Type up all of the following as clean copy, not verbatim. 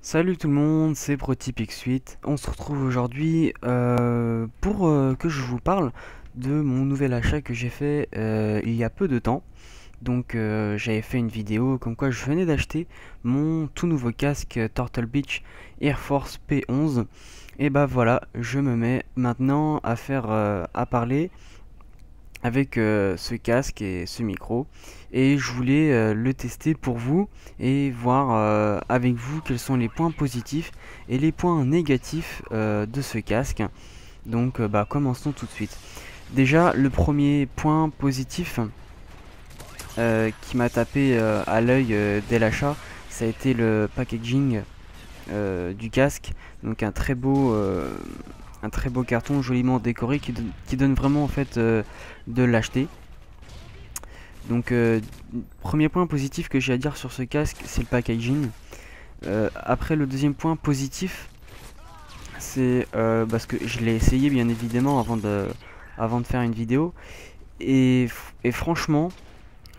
Salut tout le monde, c'est ProTipX8. On se retrouve aujourd'hui pour que je vous parle de mon nouvel achat que j'ai fait il y a peu de temps. Donc j'avais fait une vidéo comme quoi je venais d'acheter mon tout nouveau casque Turtle Beach Air Force P11. Et bah voilà, je me mets maintenant à parler avec ce casque et ce micro, et je voulais le tester pour vous et voir avec vous quels sont les points positifs et les points négatifs de ce casque. Donc bah, commençons tout de suite. Déjà, le premier point positif qui m'a tapé à l'œil dès l'achat, ça a été le packaging du casque. Donc un très beau carton joliment décoré qui donne vraiment en fait de l'acheter. Donc premier point positif que j'ai à dire sur ce casque, c'est le packaging. Après, le deuxième point positif, c'est parce que je l'ai essayé bien évidemment avant de faire une vidéo. Et franchement,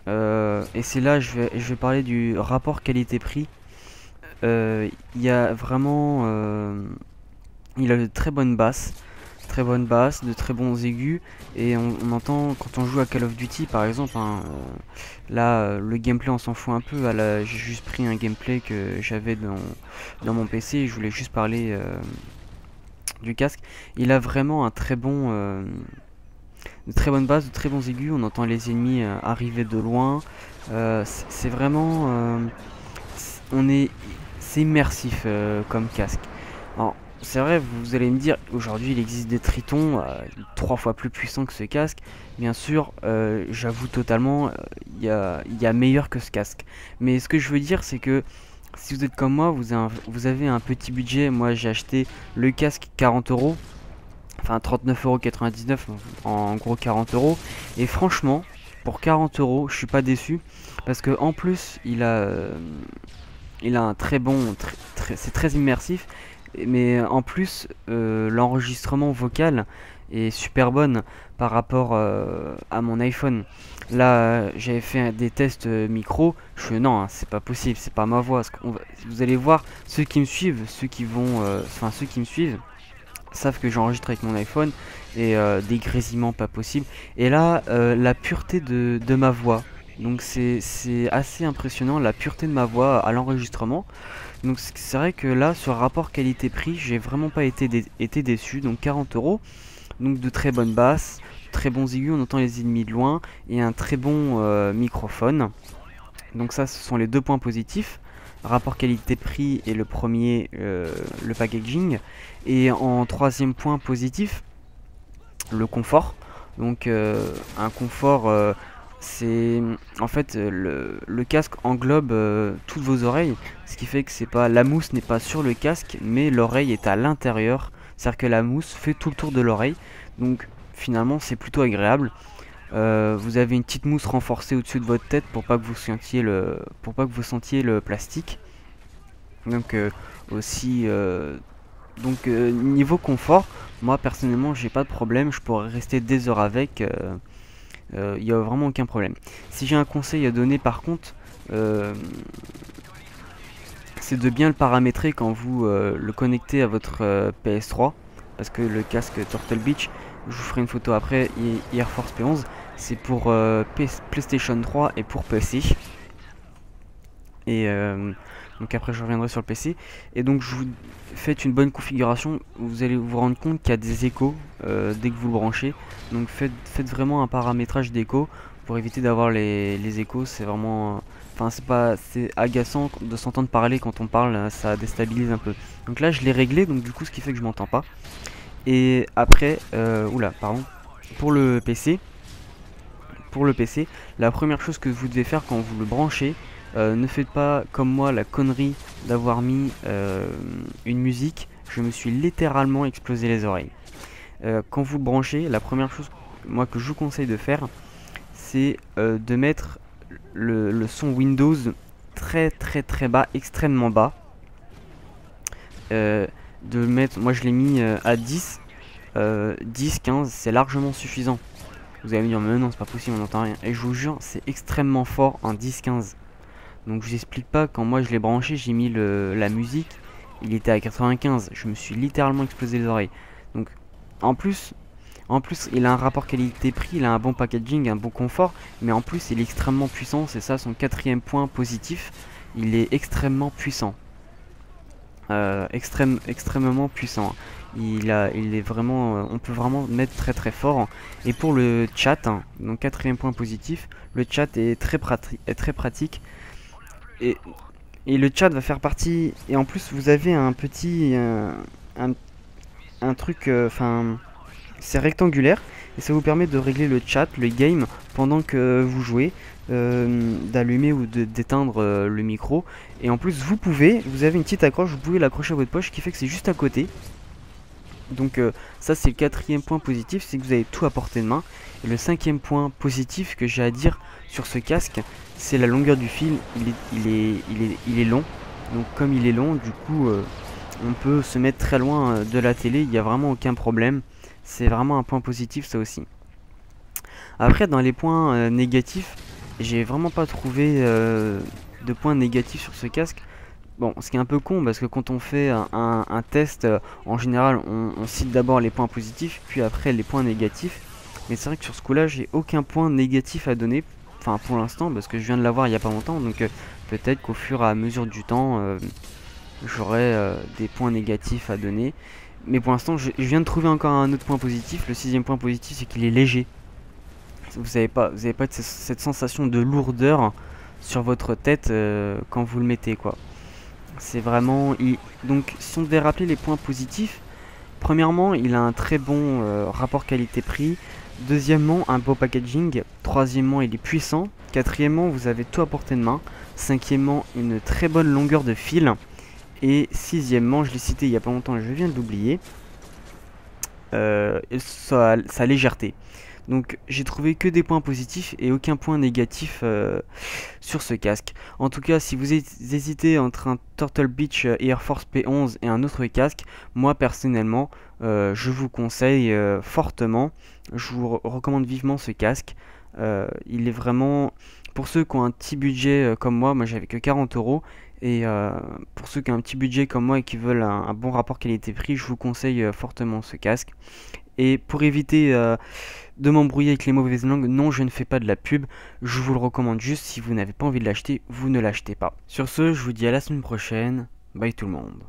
et c'est là je vais parler du rapport qualité-prix. Il y a vraiment il a de très bonnes basses, de très bons aigus, et on entend quand on joue à Call of Duty par exemple, hein, là le gameplay on s'en fout un peu. J'ai juste pris un gameplay que j'avais dans mon PC et je voulais juste parler du casque. Il a vraiment de très bonnes basses, de très bons aigus, on entend les ennemis arriver de loin. C'est vraiment on est c'est immersif comme casque. Alors, c'est vrai, vous allez me dire, aujourd'hui il existe des tritons 3 fois plus puissants que ce casque. Bien sûr, j'avoue totalement, il y a meilleur que ce casque. Mais ce que je veux dire, c'est que si vous êtes comme moi, vous avez un petit budget. Moi, j'ai acheté le casque 40 €, enfin 39,99 €, en gros 40 €. Et franchement, pour 40 €, je suis pas déçu. Parce que en plus, il a un très bon, c'est très immersif, mais en plus l'enregistrement vocal est super bonne par rapport à mon iPhone. Là, j'avais fait des tests micro, non, hein, c'est pas possible, c'est pas ma voix. Vous allez voir, ceux qui me suivent, ceux qui me suivent savent que j'enregistre avec mon iPhone, et des grésillements pas possibles. Et là, la pureté de ma voix. Donc c'est assez impressionnant, la pureté de ma voix à l'enregistrement. Donc c'est vrai que là, sur rapport qualité-prix, j'ai vraiment pas été déçu. Donc 40 €, donc de très bonnes basses, très bons aigus, on entend les ennemis de loin, et un très bon microphone. Donc ça, ce sont les deux points positifs. Rapport qualité-prix, et le premier, le packaging. Et en troisième point positif, le confort. Donc un confort, c'est en fait le casque englobe toutes vos oreilles, ce qui fait que c'est pas la mousse n'est pas sur le casque, mais l'oreille est à l'intérieur. C'est-à-dire que la mousse fait tout le tour de l'oreille. Donc finalement, c'est plutôt agréable. Vous avez une petite mousse renforcée au-dessus de votre tête pour pas que vous sentiez le plastique. Donc aussi niveau confort, moi personnellement j'ai pas de problème, je pourrais rester des heures avec, il n'y a vraiment aucun problème. Si j'ai un conseil à donner par contre, euh, c'est de bien le paramétrer quand vous le connectez à votre PS3, parce que le casque Turtle Beach, je vous ferai une photo après, Air Force P11, c'est pour PlayStation 3 et pour PC. Et donc après je reviendrai sur le PC. Et donc faites une bonne configuration, vous allez vous rendre compte qu'il y a des échos dès que vous le branchez. Donc faites vraiment un paramétrage d'écho pour éviter d'avoir les échos. C'est vraiment, enfin c'est agaçant de s'entendre parler quand on parle, ça déstabilise un peu. Donc là je l'ai réglé, donc du coup ce qui fait que je m'entends pas. Et après, oula, pardon, pour le PC, la première chose que vous devez faire quand vous le branchez, ne faites pas comme moi la connerie d'avoir mis une musique. Je me suis littéralement explosé les oreilles. Quand vous le branchez, la première chose moi que je vous conseille de faire, c'est de mettre le son Windows très bas, extrêmement bas. Moi je l'ai mis à 10, 10-15, c'est largement suffisant. Vous allez me dire, mais non, c'est pas possible, on n'entend rien. Et je vous jure, c'est extrêmement fort en 10-15. Donc je vous explique pas, quand moi je l'ai branché, j'ai mis la musique, il était à 95. Je me suis littéralement explosé les oreilles. Donc en plus, il a un rapport qualité-prix, il a un bon packaging, un bon confort, mais en plus il est extrêmement puissant. C'est ça son quatrième point positif. Il est extrêmement puissant. Extrêmement puissant. Il est vraiment, on peut vraiment mettre très très fort. Et pour le chat, hein, donc quatrième point positif, le chat est très pratique. Et, et le chat va faire partie. Et en plus, vous avez un petit, un truc, enfin, c'est rectangulaire et ça vous permet de régler le chat, le game pendant que vous jouez, d'allumer ou d'éteindre le micro. Et en plus vous avez une petite accroche, vous pouvez l'accrocher à votre poche, qui fait que c'est juste à côté. Donc ça c'est le quatrième point positif, c'est que vous avez tout à portée de main. Et le cinquième point positif que j'ai à dire sur ce casque, c'est la longueur du fil. Il est long. Donc comme il est long, du coup on peut se mettre très loin de la télé, il n'y a vraiment aucun problème. C'est vraiment un point positif ça aussi. Après dans les points négatifs, j'ai vraiment pas trouvé de points négatifs sur ce casque. Bon, ce qui est un peu con parce que quand on fait un test, en général on cite d'abord les points positifs puis après les points négatifs. Mais c'est vrai que sur ce coup là j'ai aucun point négatif à donner, enfin pour l'instant, parce que je viens de l'avoir il y a pas longtemps. Donc peut-être qu'au fur et à mesure du temps j'aurai des points négatifs à donner. Mais pour l'instant je viens de trouver encore un autre point positif. Le sixième point positif, c'est qu'il est léger. Vous avez pas cette sensation de lourdeur sur votre tête quand vous le mettez quoi. C'est vraiment... Donc si on devait rappeler les points positifs, premièrement il a un très bon rapport qualité-prix. Deuxièmement, un beau packaging. Troisièmement, il est puissant. Quatrièmement, vous avez tout à portée de main. Cinquièmement, une très bonne longueur de fil. Et sixièmement, je l'ai cité il y a pas longtemps et je viens de l'oublier, sa légèreté. Donc j'ai trouvé que des points positifs et aucun point négatif sur ce casque. En tout cas, si vous hésitez entre un Turtle Beach Air Force P11 et un autre casque, moi personnellement je vous conseille fortement, je vous recommande vivement ce casque. Il est vraiment, pour ceux qui ont un petit budget comme moi j'avais que 40 euros. Et pour ceux qui ont un petit budget comme moi et qui veulent un bon rapport qualité-prix, je vous conseille fortement ce casque. Et pour éviter de m'embrouiller avec les mauvaises langues, non, je ne fais pas de la pub, je vous le recommande juste. Si vous n'avez pas envie de l'acheter, vous ne l'achetez pas. Sur ce, je vous dis à la semaine prochaine, bye tout le monde.